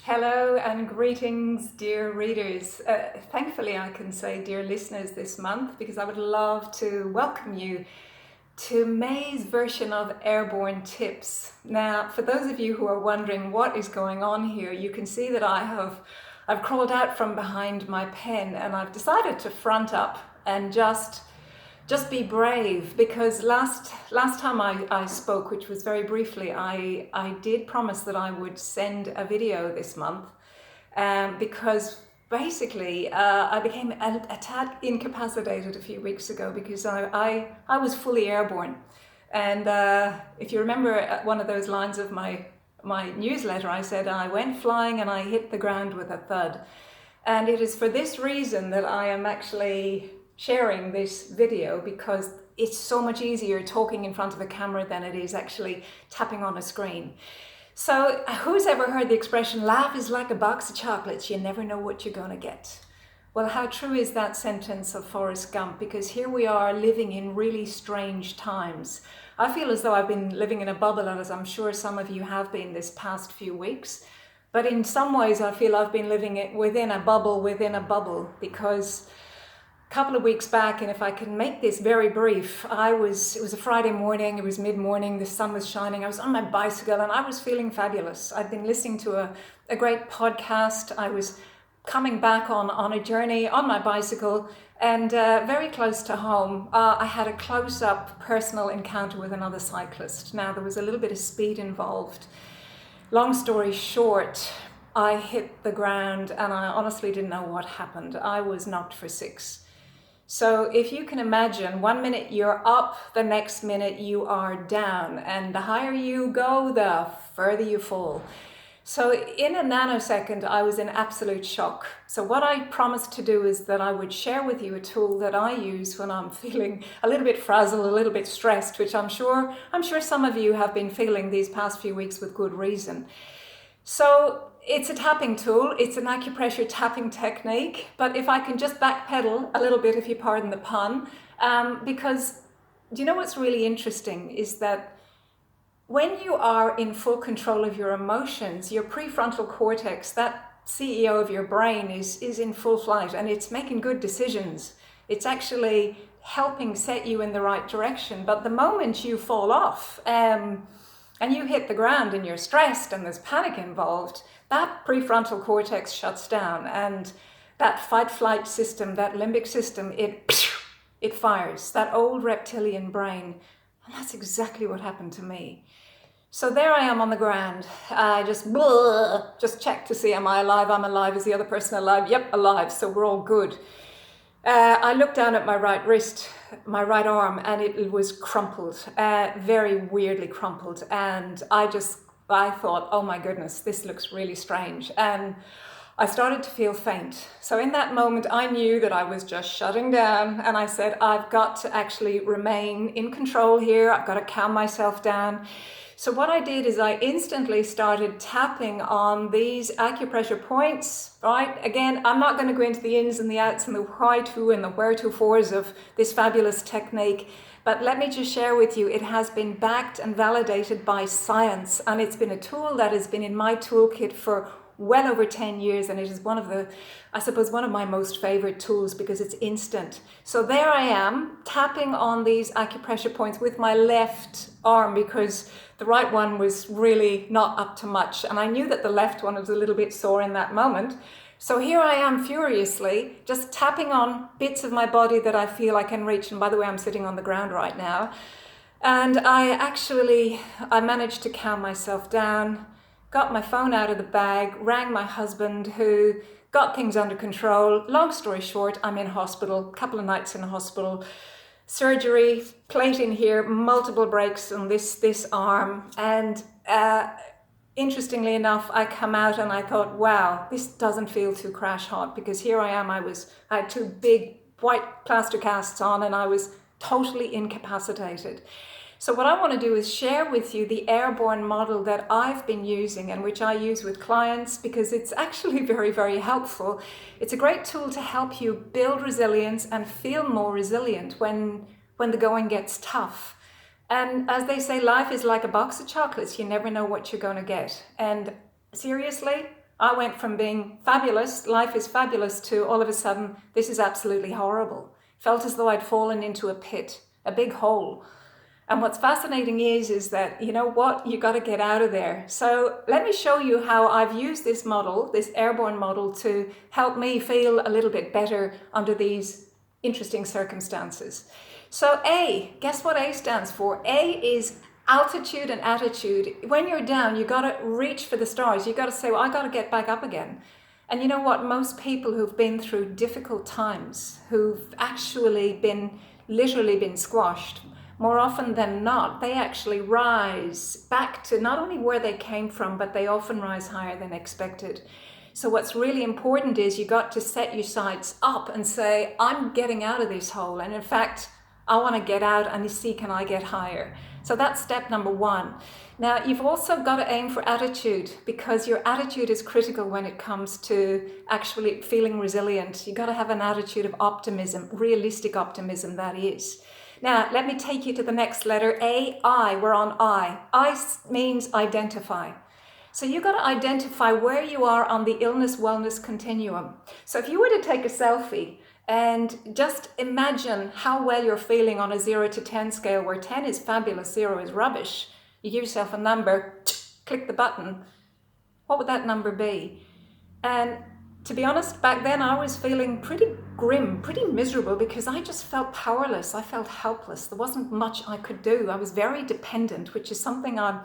Hello and greetings, dear readers. Thankfully, I can say dear listeners this month because I would love to welcome you to May's version of Airborne Tips. Now, for those of you who are wondering what is going on here, you can see that I've crawled out from behind my pen and I've decided to front up and just be brave, because last time I spoke, which was very briefly, I did promise that I would send a video this month, because basically I became a tad incapacitated a few weeks ago because I was fully airborne. And if you remember one of those lines of my newsletter, I said I went flying and I hit the ground with a thud. And it is for this reason that I am actually sharing this video, because it's so much easier talking in front of a camera than it is actually tapping on a screen. So who's ever heard the expression, life is like a box of chocolates, you never know what you're going to get? Well, how true is that sentence of Forrest Gump? Because here we are living in really strange times. I feel as though I've been living in a bubble, and as I'm sure some of you have been this past few weeks. But in some ways I feel I've been living within a bubble, because couple of weeks back, and if I can make this very brief, it was a Friday morning, it was mid-morning, the sun was shining, I was on my bicycle and I was feeling fabulous. I'd been listening to a great podcast, I was coming back on a journey on my bicycle, and very close to home, I had a close-up personal encounter with another cyclist. Now, there was a little bit of speed involved. Long story short, I hit the ground and I honestly didn't know what happened. I was knocked for six. So if you can imagine, 1 minute you're up, the next minute you are down, and the higher you go, the further you fall. So in a nanosecond, I was in absolute shock. So what I promised to do is that I would share with you a tool that I use when I'm feeling a little bit frazzled, a little bit stressed, which I'm sure some of you have been feeling these past few weeks with good reason. So it's a tapping tool, it's an acupressure tapping technique, but if I can just backpedal a little bit, if you pardon the pun, because do you know what's really interesting is that when you are in full control of your emotions, your prefrontal cortex, that CEO of your brain, is in full flight, and it's making good decisions. It's actually helping set you in the right direction. But the moment you fall off, and you hit the ground and you're stressed and there's panic involved, that prefrontal cortex shuts down, and that fight-flight system, that limbic system, it fires, that old reptilian brain. And that's exactly what happened to me. So there I am on the ground. I just check to see, am I alive? I'm alive. Is the other person alive? Yep, alive. So we're all good. I looked down at my right wrist, my right arm, and it was crumpled, very weirdly crumpled. And I thought, oh my goodness, this looks really strange. And I started to feel faint. So in that moment, I knew that I was just shutting down. And I said, I've got to actually remain in control here. I've got to calm myself down. So what I did is I instantly started tapping on these acupressure points, right? Again, I'm not going to go into the ins and the outs and the why to and the where to fors of this fabulous technique, but let me just share with you, it has been backed and validated by science, and it's been a tool that has been in my toolkit for well over 10 years, and it is one of my most favorite tools because it's instant. So there I am, tapping on these acupressure points with my left arm, because the right one was really not up to much, and I knew that the left one was a little bit sore in that moment. So here I am furiously just tapping on bits of my body that I feel I can reach, and by the way, I'm sitting on the ground right now. And I managed to calm myself down, got my phone out of the bag, rang my husband, who got things under control. Long story short, I'm in hospital, a couple of nights in hospital, surgery, plate in here, multiple breaks on this arm. And interestingly enough, I come out and I thought, wow, this doesn't feel too crash hot, because here I am, I had two big white plaster casts on and I was totally incapacitated. So what I want to do is share with you the Airborne model that I've been using and which I use with clients, because it's actually very, very helpful. It's a great tool to help you build resilience and feel more resilient when the going gets tough. And as they say, life is like a box of chocolates. You never know what you're going to get. And seriously, I went from being fabulous, life is fabulous, to all of a sudden, this is absolutely horrible. Felt as though I'd fallen into a pit, a big hole. And what's fascinating is that, you know what, you got to get out of there. So let me show you how I've used this model, this Airborne model, to help me feel a little bit better under these interesting circumstances. So A, guess what A stands for? A is altitude and attitude. When you're down, you got to reach for the stars. You got to say, well, I got to get back up again. And you know what? Most people who've been through difficult times, who've actually literally been squashed, more often than not, they actually rise back to not only where they came from, but they often rise higher than expected. So what's really important is you got to set your sights up and say, I'm getting out of this hole. And in fact, I want to get out and see, can I get higher? So that's step number one. Now, you've also got to aim for attitude, because your attitude is critical when it comes to actually feeling resilient. You've got to have an attitude of optimism, realistic optimism, that is. Now, let me take you to the next letter, A, I. We're on I. I means identify. So you've got to identify where you are on the illness-wellness continuum. So if you were to take a selfie and just imagine how well you're feeling on a 0 to 10 scale, where 10 is fabulous, 0 is rubbish. You give yourself a number, click the button. What would that number be? And to be honest, back then I was feeling pretty grim, pretty miserable, because I just felt powerless. I felt helpless. There wasn't much I could do. I was very dependent, which is something I'm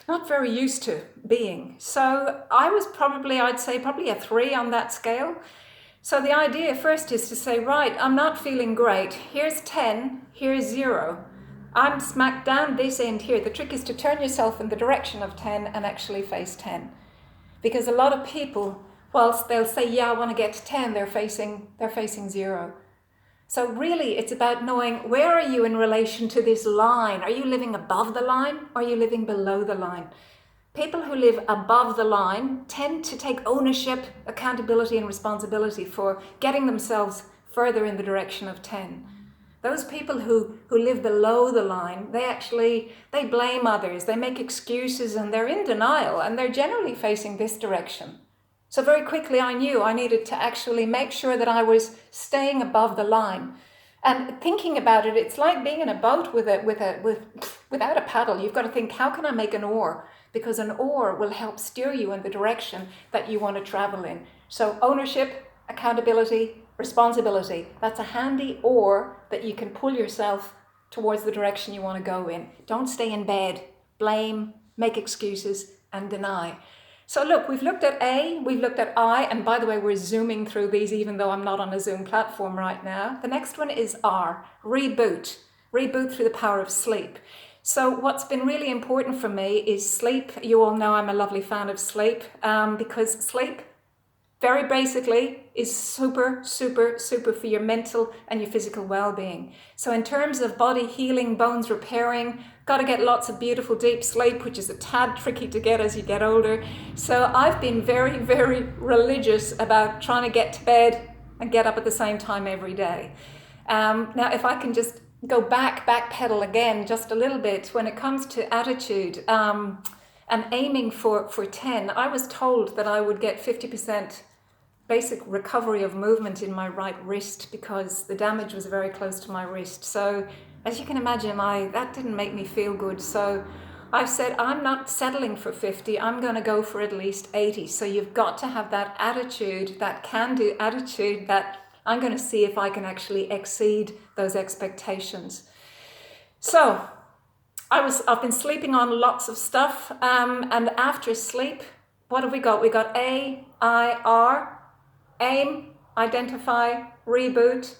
not very used to being. So I was I'd say probably a 3 on that scale. So the idea first is to say, right, I'm not feeling great. Here's 10, here's 0. I'm smack down this end here. The trick is to turn yourself in the direction of 10 and actually face 10. Because a lot of people, whilst they'll say, yeah, I want to get to 10, they're facing 0. So really, it's about knowing, where are you in relation to this line? Are you living above the line? Or are you living below the line? People who live above the line tend to take ownership, accountability, and responsibility for getting themselves further in the direction of 10. Those people who live below the line, they blame others, they make excuses, and they're in denial, and they're generally facing this direction. So very quickly I knew I needed to actually make sure that I was staying above the line. And thinking about it, it's like being in a boat without a paddle. You've got to think, how can I make an oar? Because an oar will help steer you in the direction that you want to travel in. So ownership, accountability, responsibility. That's a handy oar that you can pull yourself towards the direction you want to go in. Don't stay in bed, blame, make excuses, and deny. So look, we've looked at A, we've looked at I, and by the way, we're zooming through these even though I'm not on a Zoom platform right now. The next one is R, reboot. Reboot through the power of sleep. So what's been really important for me is sleep. You all know I'm a lovely fan of sleep, because sleep, very basically, is super, super, super for your mental and your physical well-being. So in terms of body healing, bones repairing, got to get lots of beautiful deep sleep, which is a tad tricky to get as you get older. So I've been very, very religious about trying to get to bed and get up at the same time every day. Now, if I can just go backpedal again just a little bit, when it comes to attitude and aiming for 10, I was told that I would get 50% basic recovery of movement in my right wrist, because the damage was very close to my wrist. So as you can imagine, that didn't make me feel good. So I said, I'm not settling for 50, I'm going to go for at least 80. So you've got to have that attitude, that can-do attitude, that I'm going to see if I can actually exceed those expectations. So I've been sleeping on lots of stuff, and after sleep, what have we got? We got A, I, R, aim, identify, reboot.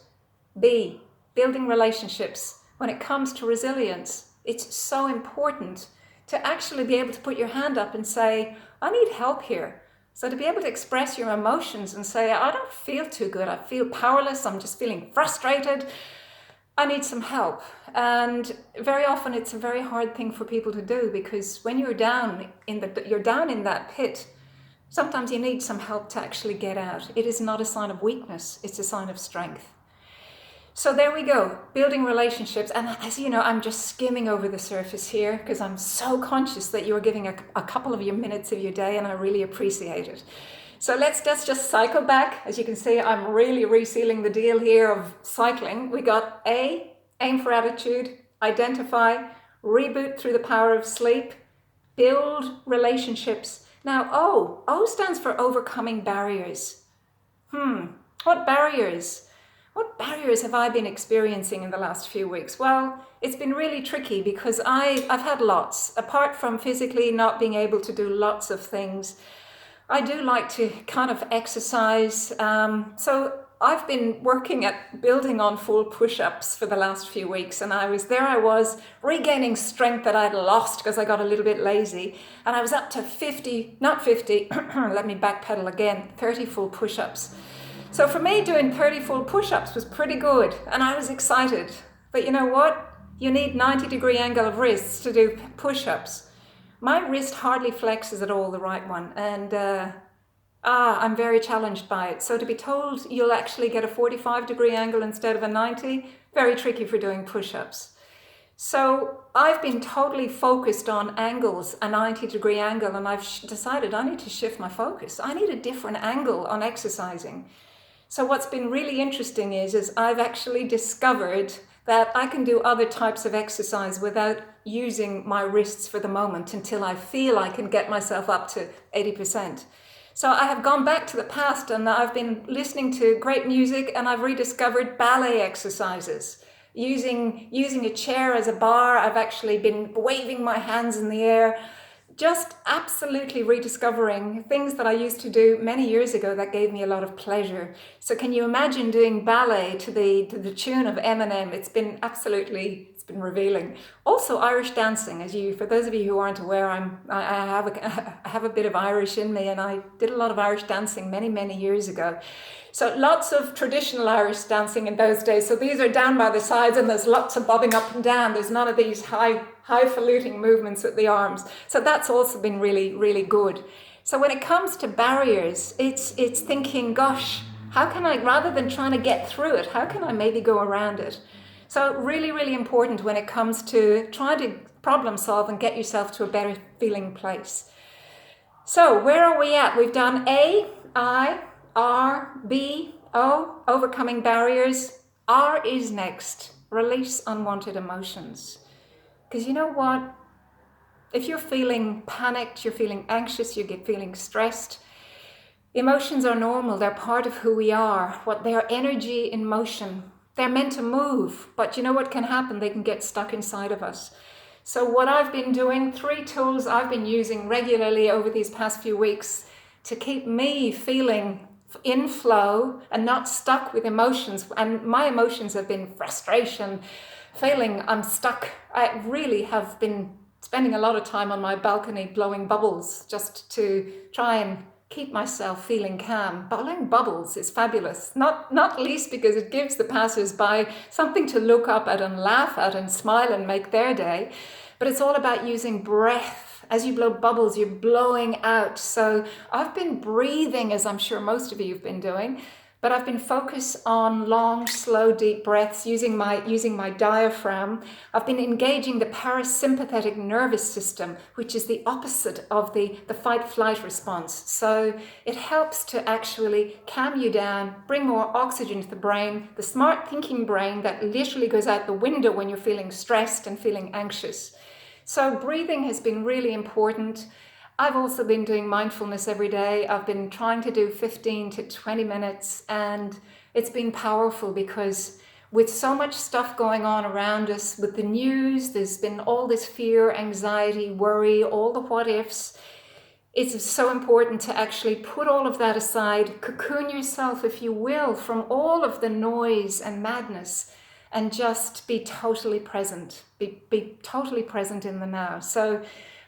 B, building relationships. When it comes to resilience, it's so important to actually be able to put your hand up and say, I need help here. So to be able to express your emotions and say, I don't feel too good, I feel powerless, I'm just feeling frustrated, I need some help. And very often it's a very hard thing for people to do, because when you're down in that pit, sometimes you need some help to actually get out. It is not a sign of weakness, it's a sign of strength. So there we go, building relationships. And as you know, I'm just skimming over the surface here because I'm so conscious that you're giving a couple of your minutes of your day, and I really appreciate it. So let's just cycle back. As you can see, I'm really resealing the deal here of cycling. We got A, aim for attitude, identify, reboot through the power of sleep, build relationships. Now O stands for overcoming barriers. What barriers? What barriers have I been experiencing in the last few weeks? Well, it's been really tricky because I've had lots. Apart from physically not being able to do lots of things, I do like to kind of exercise. So I've been working at building on full push-ups for the last few weeks, and I was regaining strength that I'd lost because I got a little bit lazy, and I was up to 50, not 50, let me backpedal again, 30 full push-ups. So for me, doing 30 full push-ups was pretty good, and I was excited. But you know what? You need 90-degree angle of wrists to do push-ups. My wrist hardly flexes at all, the right one, and I'm very challenged by it. So to be told you'll actually get a 45-degree angle instead of a 90, very tricky for doing push-ups. So I've been totally focused on angles, a 90-degree angle, and I've decided I need to shift my focus. I need a different angle on exercising. So what's been really interesting is I've actually discovered that I can do other types of exercise without using my wrists for the moment until I feel I can get myself up to 80%. So I have gone back to the past, and I've been listening to great music, and I've rediscovered ballet exercises. Using a chair as a bar, I've actually been waving my hands in the air, just absolutely rediscovering things that I used to do many years ago that gave me a lot of pleasure. So can you imagine doing ballet to the tune of Eminem? It's been revealing. Also Irish dancing, for those of you who aren't aware, I have a bit of Irish in me, and I did a lot of Irish dancing many years ago. So lots of traditional Irish dancing in those days. So these are down by the sides, and there's lots of bobbing up and down. There's none of these highfalutin movements with the arms. So that's also been really good. So when it comes to barriers, it's thinking, gosh, how can I, rather than trying to get through it, how can I maybe go around it? So really important when it comes to trying to problem solve and get yourself to a better feeling place. So where are we at? We've done A, I, R, B, O, overcoming barriers. R is next, release unwanted emotions. Because you know what? If you're feeling panicked, you're feeling anxious, you're feeling stressed, emotions are normal. They're part of who we are. They are energy in motion. They're meant to move, but you know what can happen? They can get stuck inside of us. So what I've been doing, 3 tools I've been using regularly over these past few weeks to keep me feeling in flow and not stuck with emotions. And my emotions have been frustration, feeling I'm stuck. I really have been spending a lot of time on my balcony blowing bubbles just to try and keep myself feeling calm. Blowing bubbles is fabulous, not least because it gives the passers-by something to look up at and laugh at and smile and make their day. But it's all about using breath. As you blow bubbles, you're blowing out. So I've been breathing, as I'm sure most of you have been doing, but I've been focused on long, slow, deep breaths using my diaphragm. I've been engaging the parasympathetic nervous system, which is the opposite of the fight-flight response. So it helps to actually calm you down, bring more oxygen to the brain, the smart thinking brain that literally goes out the window when you're feeling stressed and feeling anxious. So breathing has been really important. I've also been doing mindfulness every day. I've been trying to do 15 to 20 minutes, and it's been powerful because with so much stuff going on around us, with the news, there's been all this fear, anxiety, worry, all the what ifs. It's so important to actually put all of that aside, cocoon yourself, if you will, from all of the noise and madness, and just be totally present. Be totally present in the now. So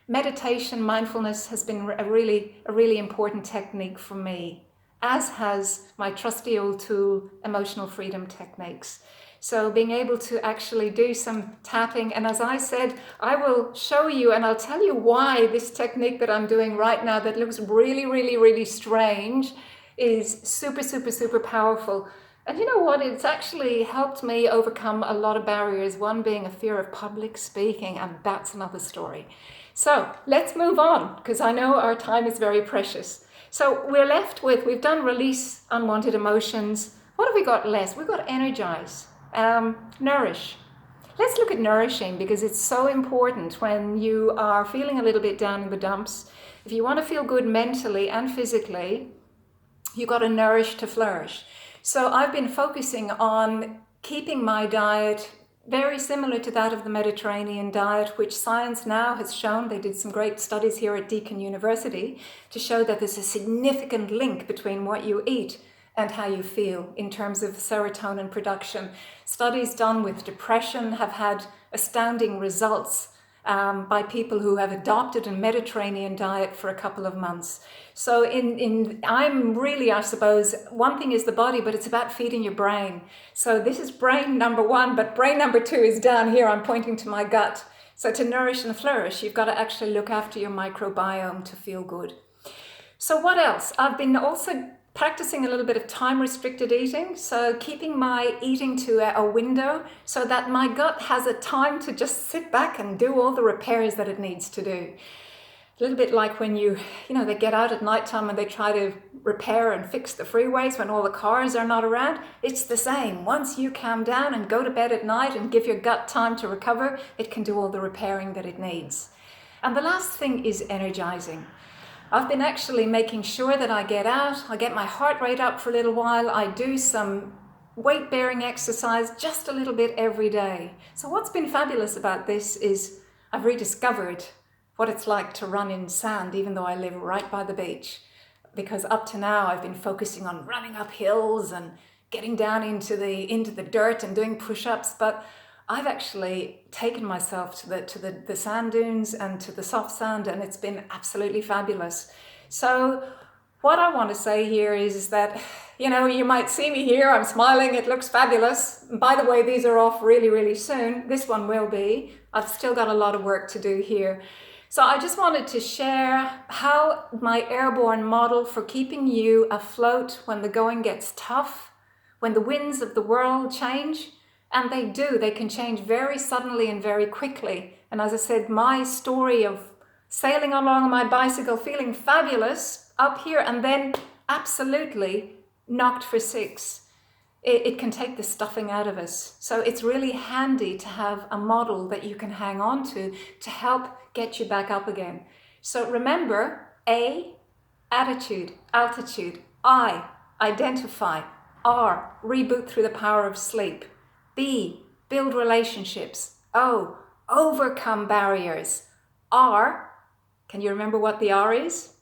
meditation, mindfulness has been a really important technique for me, as has my trusty old tool, emotional freedom techniques. So being able to actually do some tapping, and as I said, I will show you and I'll tell you why this technique that I'm doing right now that looks really strange is super powerful. And you know what? It's actually helped me overcome a lot of barriers, one being a fear of public speaking, and that's another story. So let's move on, because I know our time is very precious. So we're left with, we've done release unwanted emotions. What have we got less? We've got energize, nourish. Let's look at nourishing, because it's so important when you are feeling a little bit down in the dumps. If you want to feel good mentally and physically, you've got to nourish to flourish. So I've been focusing on keeping my diet very similar to that of the Mediterranean diet, which science now has shown, they did some great studies here at Deakin University, to show that there's a significant link between what you eat and how you feel in terms of serotonin production. Studies done with depression have had astounding results by people who have adopted a Mediterranean diet for a couple of months. So I'm really, I suppose, one thing is the body, but it's about feeding your brain. So this is brain number one, but brain number two is down here. I'm pointing to my gut. So to nourish and flourish, you've got to actually look after your microbiome to feel good. So what else? I've been also practicing a little bit of time-restricted eating, so keeping my eating to a window so that my gut has a time to just sit back and do all the repairs that it needs to do. A little bit like when they get out at nighttime and they try to repair and fix the freeways when all the cars are not around. It's the same. Once you calm down and go to bed at night and give your gut time to recover, it can do all the repairing that it needs. And the last thing is energizing. I've been actually making sure that I get out, I get my heart rate up for a little while, I do some weight-bearing exercise just a little bit every day. So what's been fabulous about this is I've rediscovered what it's like to run in sand, even though I live right by the beach. Because up to now I've been focusing on running up hills and getting down into the dirt and doing push-ups, but I've actually taken myself to the sand dunes and to the soft sand, and it's been absolutely fabulous. So what I want to say here is that, you might see me here, I'm smiling, it looks fabulous. By the way, these are off really, really soon. This one will be. I've still got a lot of work to do here. So I just wanted to share how my Airborne model for keeping you afloat when the going gets tough, when the winds of the world change. And they can change very suddenly and very quickly. And as I said, my story of sailing along my bicycle, feeling fabulous up here, and then absolutely knocked for six. It can take the stuffing out of us. So it's really handy to have a model that you can hang on to help get you back up again. So remember, A, attitude, altitude. I, identify. R, reboot through the power of sleep. B, build relationships. O, overcome barriers. R, can you remember what the R is?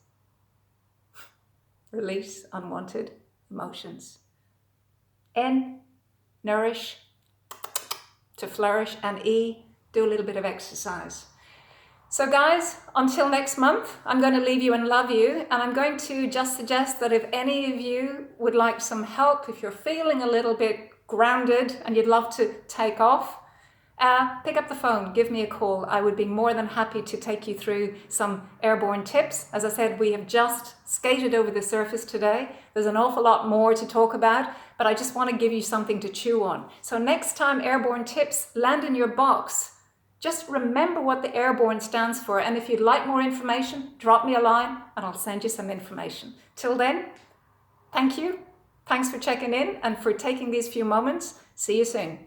Release unwanted emotions. N, nourish, to flourish. And E, do a little bit of exercise. So guys, until next month, I'm going to leave you and love you. And I'm going to just suggest that if any of you would like some help, if you're feeling a little bit grounded and you'd love to take off, pick up the phone, give me a call. I would be more than happy to take you through some airborne tips. As I said, we have just skated over the surface today. There's an awful lot more to talk about, but I just want to give you something to chew on. So next time airborne tips land in your box, just remember what the Airborne stands for. And if you'd like more information, drop me a line and I'll send you some information. Till then, thank you. Thanks for checking in and for taking these few moments. See you soon.